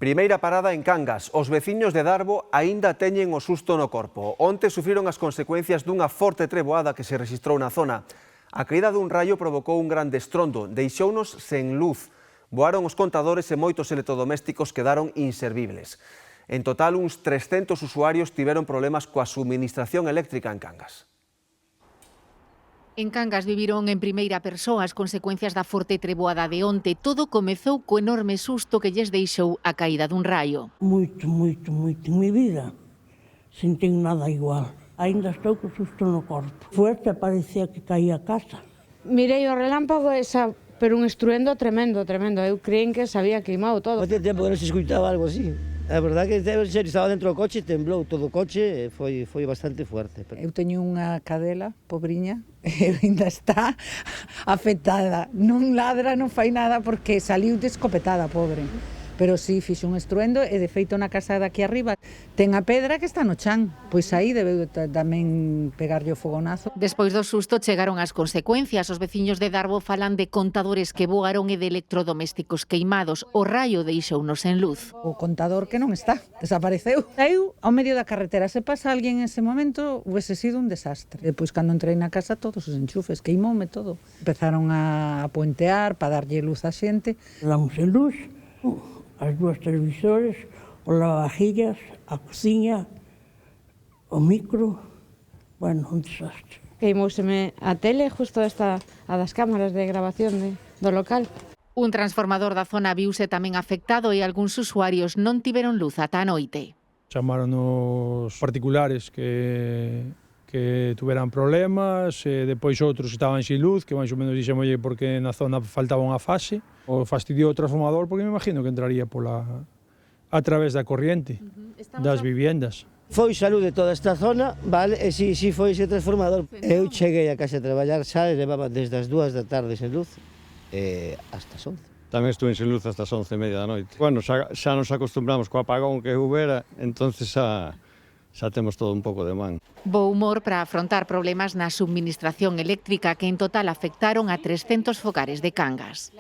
Primeira parada en Cangas. Os veciños de Darbo aínda teñen o susto no corpo. Onte sufriron as consecuencias dunha forte treboada que se rexistrou na zona. A caída dun raio provocou un grande estrondo, deixounos sen luz. Voaron os contadores e moitos electrodomésticos quedaron inservibles. En total, uns 300 usuarios tiveron problemas coa suministración eléctrica en Cangas. En Cangas viviron en primeira persoa as consecuencias da forte treboada de onte. Todo comezou co enorme susto que lles deixou a caída dun raio. Moito. En mi vida sentín nada igual. Ainda estou co susto no corpo. Fuerte, parecía que caía a casa. Mirei o relámpago pero un estruendo tremendo. Eu creín que se había queimado todo. Hacía tempo que non se escuitaba algo así. A verdade que debe ser, estaba dentro do coche, temblou todo o coche, foi bastante fuerte. Eu teño unha cadela, pobriña, e ainda está afectada. Non ladra, non fai nada porque saliu descopetada, pobre. Pero sí, fixo un estruendo e de feito na casa daqui arriba ten a pedra que está no chan. Pois aí debeu tamén pegarlle o fogonazo. Despois do susto chegaron as consecuencias. Os veciños de Darbo falan de contadores que voaron e de electrodomésticos queimados. O raio deixounos en luz. O contador que non está, desapareceu. Saiu ao medio da carretera. Se pasa alguén en ese momento, huese sido un desastre. Depois, cando entrei na casa, todos os enchufes, queimoume todo. Empezaron a puentear para darlle luz á xente. Damos en luz, as dúas televisores, os lavavajillas, a cociña, o micro, bueno, un desastre. Queimouseme a tele, justo esta, a das cámaras de grabación do local. Un transformador da zona viuse tamén afectado e algúns usuarios non tiveron luz ata a noite. Chamaron os particulares que tuveran problemas, e depois outros estaban sin luz, que máis ou menos dixémolle porque na zona faltaba unha fase. O fastidiou o transformador porque me imagino que entraría a través da corriente das viviendas. Foi salud de toda esta zona, vale, e si foi ese transformador. Eu cheguei a casa a traballar xa e levaba desde as 2 da tarde sen luz hasta as 11. Tamén estuve sen luz hasta as 11:30 da noite. Bueno, xa nos acostumbramos co apagón que houbera, entonces xa temos todo un pouco de man. Bo humor para afrontar problemas na subministración eléctrica que en total afectaron a 300 fogares de Cangas.